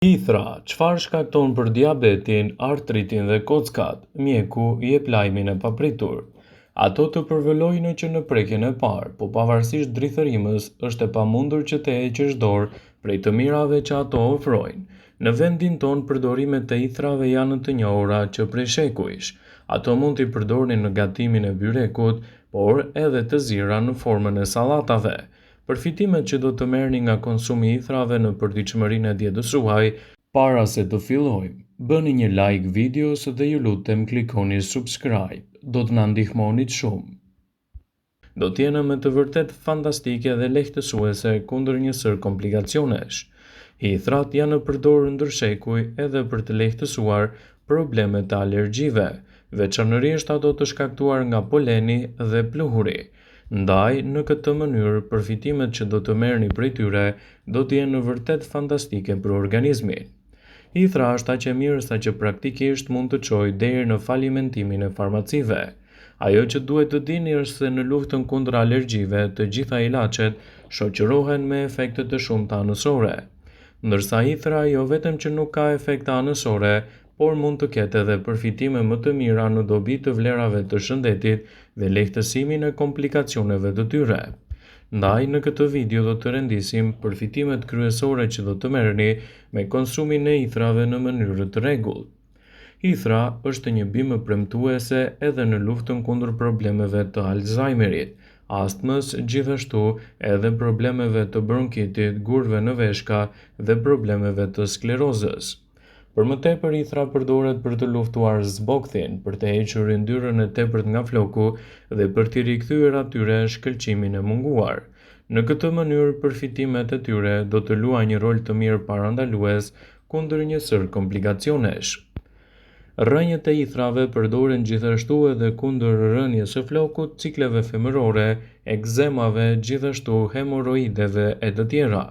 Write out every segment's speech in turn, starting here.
Hithra, çfarë shkakton për diabetin, artritin dhe kockat? Mjeku jep lajmin e papritur. Ato të përvolojnë që në prekjen e parë, po pavarësisht drithërimës, është e pamundur që të heqësh dorë prej të mirave që ato ofrojnë. Në vendin tonë, përdorimet e hithrave janë të njohura që prej shekujsh. Ato mund t'i përdorni në gatimin e byrekut, por edhe të zira në formën e sallatave. Përfitimet që do të merrni nga konsumi i hithrave në përditshmërinë e dietës suaj, para se të fillojmë, bëni një like videos dhe ju lutem klikoni subscribe, do të na ndihmoni shumë. Do t'jene me të vërtet fantastike dhe lehtësuese kundër një sër komplikacionesh. Hithrat janë në përdorë ndër shekuj edhe për të lehtësuar problemet e alergjive, veçanërisht ato të shkaktuar nga poleni dhe pluhuri. Ndaj, në këtë mënyrë, përfitimet që do të merrni prej tyre do të jenë në vërtet fantastike për organizmin. Hithra është aq e mirë sa që praktikisht mund të çojë deri në falimentimin e farmacive. Ajo që duhet të dini është se në luftën kundër alergjive, të gjitha ilaçet shoqërohen me efekte të shumta anësore. Ndërsa hithra jo vetëm që nuk ka efekte anësore, por mund të ketë edhe përfitime më të mira në dobi të vlerave të shëndetit dhe lehtësimin e komplikacioneve të tyre. Ndaj, në këtë video do të rendisim përfitimet kryesore që do të merrni me konsumin e hithrave në mënyrë të rregullt. Hithra është një bimë premtuese edhe në luftën kundër problemeve të Alzheimerit, astmës, gjithashtu edhe problemeve të bronkitit, gurve në veshka dhe problemeve të sklerozës. Për më tepër, hithra përdoret për të luftuar zbokthin, për të hequr yndyrën e tepërt nga floku dhe për t'i rikthyer atyre shkëlqimin e munguar. Në këtë mënyrë, përfitimet e tyre do të luajnë një rol të mirë parandalues kundër një sër komplikacionesh. Rrënjët e hithrave përdoren gjithashtu edhe kundër rrënjes së flokut, cikleve femërore, ekzemave, gjithashtu hemoroideve e të tjera.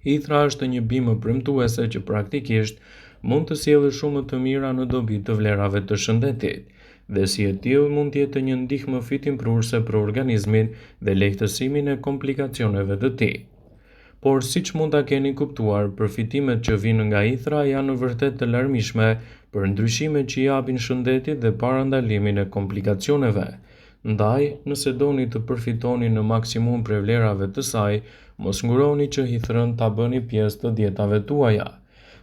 Hithra është një bimë premtuese që praktikisht mund të sjellë shumë të mira në dobi të vlerave të shëndetit, dhe si e tillë mund të jetë një ndihmë fitimprurse për organizmin dhe lehtësimin e komplikacioneve të tij. Por siç mund ta keni kuptuar, përfitimet që vijnë nga hithra janë në vërtet të larmishme për ndryshimet që i japin shëndetit dhe parandalimin e komplikacioneve. Ndaj, nëse doni të përfitoni në maksimum prej vlerave të saj, mos nguroni që hithrën ta bëni pjesë të dietave tuaja.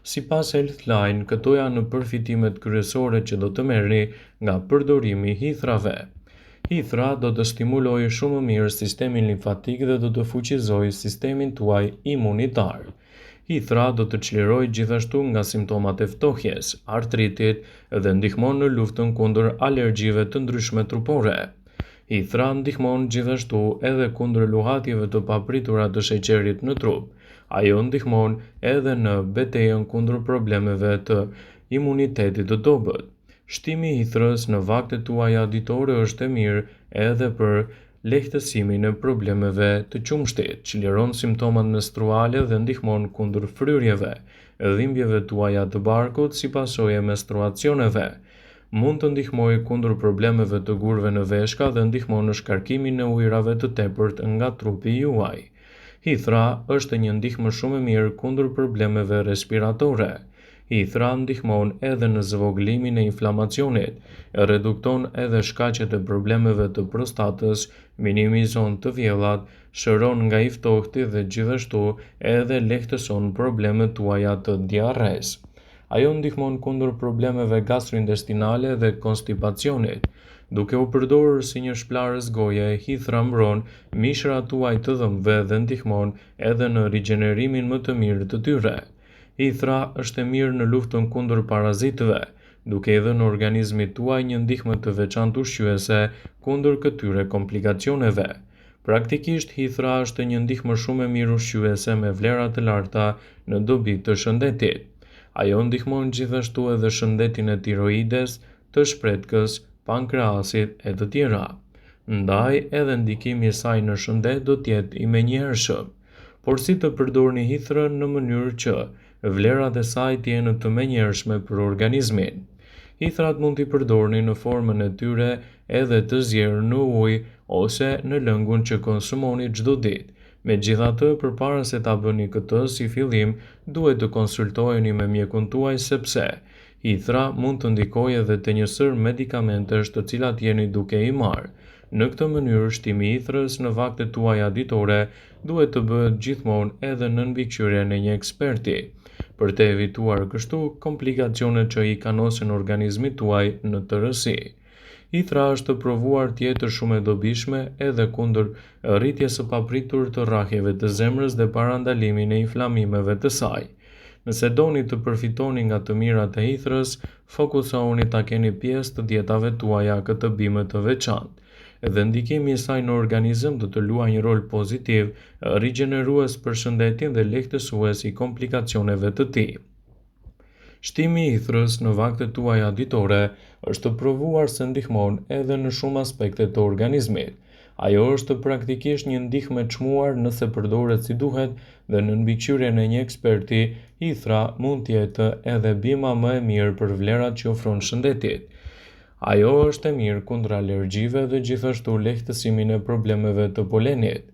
Sipas Healthline, këto janë përfitimet kryesore që do të merrni nga përdorimi i hithrave. Hithra do të stimulojë shumë mirë sistemin limfatik dhe do të fuqizojë sistemin tuaj imunitar. Hithra do të çlirojë gjithashtu nga simptomat e ftohjes, artritit dhe ndihmon në luftën kundër alergjive të ndryshme trupore. Hithra ndihmon gjithashtu edhe kundër luhatjeve të papritura të sheqerit në trup. Ajo ndihmon edhe në betejën kundër problemeve të imunitetit të dobët. Shtimi i hithrës në vaktet tuaja ditore është e mirë edhe për lehtësimin e problemeve të qumshtit, çliron simptomat menstruale dhe ndihmon kundër fryrjeve, dhimbjeve tuaja të barkut si pasojë e menstruacioneve. Mund të ndihmojë kundër problemeve të gurve në veshka dhe ndihmon në shkarkimin e ujërave të tepërt nga trupi juaj. Hithra është një ndihmë shumë e mirë kundër problemeve respiratore. Hithra ndihmon edhe në zvoglimin e inflamacionit, redukton edhe shkaqet e problemeve të prostatës, minimizon të vjellat, shëron nga i ftohti dhe gjithashtu edhe lehtëson problemet tuaja të diarres. Ajo ndihmon kundër problemeve gastrointestinale dhe konstipacionit. Duke u përdorur si një shplarës goje, hithra mbron mishrat tuaj të dhëmbëve dhe ndihmon edhe në rigjenerimin më të mirë të tyre. Hithra është e mirë në luftën kundër parazitëve, duke i dhënë organizmit tuaj një ndihmë të veçantë ushqyese kundër këtyre komplikacioneve. Praktikisht, hithra është një ndihmë shumë e mirë ushqyese me vlera të larta në dobi të shëndetit. Ajo ndihmon gjithashtu edhe shëndetin e tiroides, të shpretkës, pankreasit e të tjera. Ndaj, edhe ndikimi i saj në shëndet do të jetë i menjëhershëm. Por si të përdorni hithrën në mënyrë që vlerat e saj të jenë të menjëhershme për organizmin? Hithrat mund t'i përdorni në formën e tyre edhe të zjerë në ujë ose në lëngun që konsumoni çdo ditë. Megjithatë, përpara se ta bëni këtë si fillim, duhet të konsultoheni me mjekun tuaj sepse hithra mund të ndikojë edhe te një sër medikamentesh të cilat jeni duke i marrë. Në këtë mënyrë, shtimi i hithrës në vaktet tuaja ditore duhet të bëhet gjithmonë edhe në mbikëqyrjen e një eksperti, për të evituar kështu komplikacionet që i kanosin organizmit tuaj në tërësi. Hithra është provuar të jetë shumë e dobishme edhe kundër rritjes së papritur të rrahjeve të zemrës dhe parandalimin e inflamimeve të saj. Nëse doni të përfitoni nga të mirat e hithrës, fokusohuni ta keni pjesë të dietave tuaja këtë bime të veçantë. Edhe ndikimi i saj në organizëm do të luajë një rol pozitiv, rigjenerues për shëndetin dhe lehtësues i komplikacioneve të tij. Shtimi i hithrës në vaktet tuaja ditore është provuar se ndihmon edhe në shumë aspekte të organizmit. Ajo është praktikisht një ndihmë e çmuar nëse përdoret si duhet dhe në mbikëqyrjen e një eksperti, hithra mund të jetë edhe bima më e mirë për vlerat që ofron shëndetit. Ajo është e mirë kundër alergjive dhe gjithashtu lehtësimin e problemeve të polenit.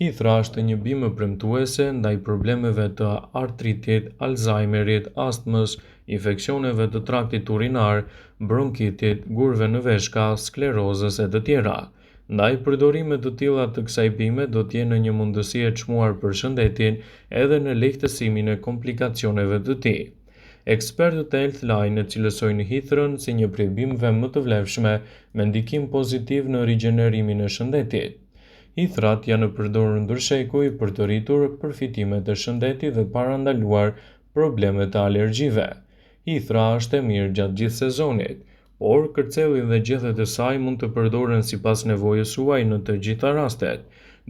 Hithra është një bimë premtuese ndaj problemeve të artritit, Alzheimerit, astmës, infeksioneve të traktit urinar, bronkitit, gurve në veshka, sklerozës e të tjera. Ndaj përdorimet të tilla të kësaj bime do të jenë një mundësi e çmuar për shëndetin edhe në lehtësimin e komplikacioneve të tij. Ekspertët e Healthline e cilësojnë hithrën si një prej bimëve më të vlefshme me ndikim pozitiv në rigjenerimin e shëndetit. Hithrat janë përdorur ndërshekuj për të rritur përfitimet e shëndetit dhe parandaluar problemet e alergjive. Hithra është e mirë gjatë gjithë sezonit, por kërcelli dhe gjethet e saj mund të përdoren sipas nevojës suaj në të gjitha rastet.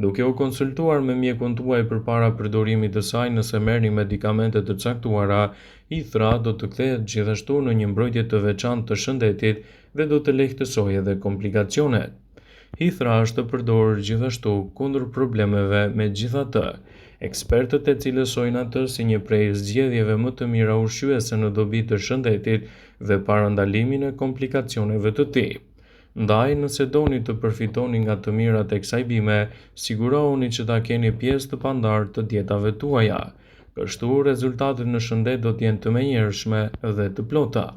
Duke u konsultuar me mjekun tuaj përpara përdorimit të saj nëse merrni medikamente të caktuara, hithra do të kthehet gjithashtu në një mbrojtje të veçantë të shëndetit dhe do të lehtësojë edhe komplikacionet. Hithra është përdorur gjithashtu kundër problemeve. Megjithatë, ekspertët e cilësojnë atë si një prej zgjedhjeve më të mira ushqyese në dobi të shëndetit dhe parandalimin e komplikacioneve të tij. Ndaj, nëse doni të përfitoni nga të mirat e kësaj bime, sigurohuni që ta keni pjesë të pandarë të dietave tuaja. Kështu, rezultatet në shëndet do të jenë të menjëhershme dhe të plota.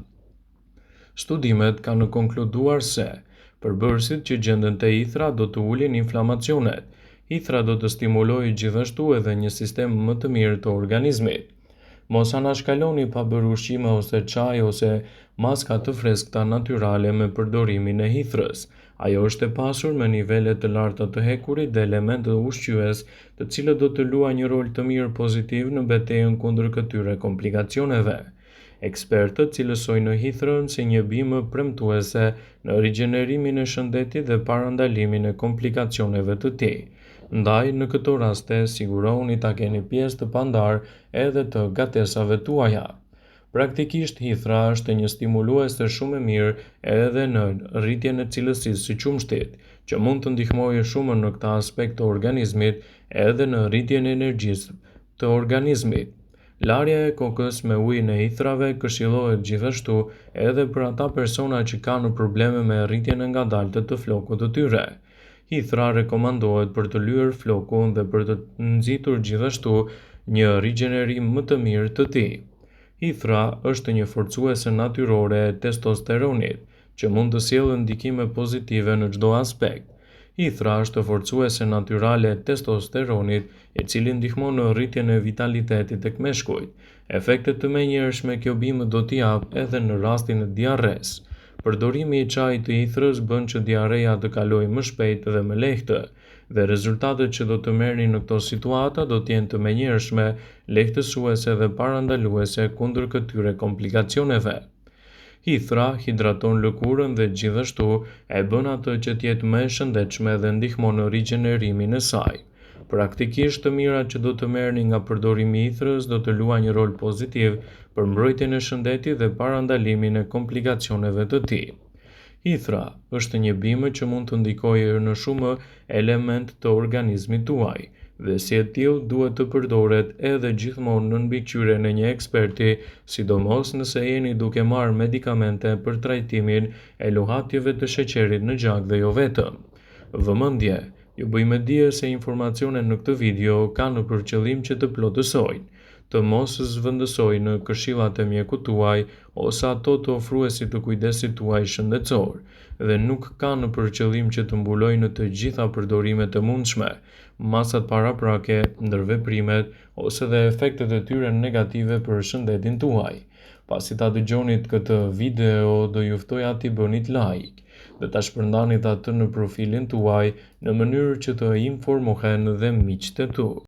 Studimet kanë konkluduar se përbërësit që gjenden te hithra do të ulin inflamacionet. Hithra do të stimulojë gjithashtu edhe një sistem më të mirë të organizmit. Mos anashkaloni pa bërë ushqime ose çaj ose maska të freskëta natyrale me përdorimin e hithrës. Ajo është e pasur me nivele të larta të hekurit dhe elemente ushqyes, të cilët do të luajë një rol të mirë pozitiv në betejën kundër këtyre komplikacioneve. Ekspertët cilësojnë hithrën si një bimë premtuese në rigjenerimin e shëndetit dhe parandalimin e komplikacioneve të tij. Ndaj, në këto raste, sigurohuni ta keni pjesë të pandarë edhe të gatesave tuaja. Praktikisht, hithra është një stimulues shumë e mirë edhe në rritjen e cilësisë së qumshtit, që mund të ndihmojë shumë në këtë aspekt të organizmit edhe në rritjen e energjisë të organizmit. Larja e kokës me ujin e hithrave këshillohet gjithashtu edhe për ata persona që kanë probleme me rritjen e ngadaltë të flokut të tyre. Hithra rekomandohet për të lyer flokun dhe për të nxitur gjithashtu një rigjenerim më të mirë të tij. Hithra është një forcuese natyrore e testosteronit, që mund të sjellë ndikime pozitive në çdo aspekt. Hithra është forcuese natyrale e testosteronit, i cili ndihmon në rritjen e vitalitetit tek meshkujt. Efekte të menjëhershme kjo bimë do t'i jap edhe në rastin e diarres. Përdorimi i çajit të hithrës bën që diarreja të kalojë më shpejt dhe më lehtë, dhe rezultatet që do të merrni në këto situata do të jenë të menjëhershme, lehtësuese dhe parandaluese kundër këtyre komplikacioneve. Hithra hidraton lëkurën dhe gjithashtu e bën atë që të jetë më e shëndetshme dhe ndihmon në rigjenerimin e saj. Praktikisht të mirat që do të merrni nga përdorimi i hithrës do të luajë një rol pozitiv për mbrojtjen e shëndetit dhe parandalimin e komplikacioneve të tij. Hithra është një bimë që mund të ndikojë në shumë element të organizmit tuaj, dhe si e tillë duhet të përdoret edhe gjithmonë në mbikëqyrjen e një eksperti, sidomos nëse jeni duke marrë medikamente për trajtimin e luhatjeve të sheqerit në gjak dhe jo vetëm. Vëmendje, Ju bëjmë dije se informacionet në këtë video kanë për qëllim që të plotësojnë, të mos zhvendësojnë këshillat e mjekut tuaj ose ato të ofruesit të kujdesit tuaj shëndetësor, dhe nuk kanë për qëllim që të mbulojnë të gjitha përdorimet e mundshme, masat paraprake, ndërveprimet ose dhe efektet e tyre negative për shëndetin tuaj. Pasi ta dëgjonit këtë video, do ju ftoja t'i bënit like dhe ta shpërndanit atë në profilin tuaj në mënyrë që të informohen dhe miqtë e tu.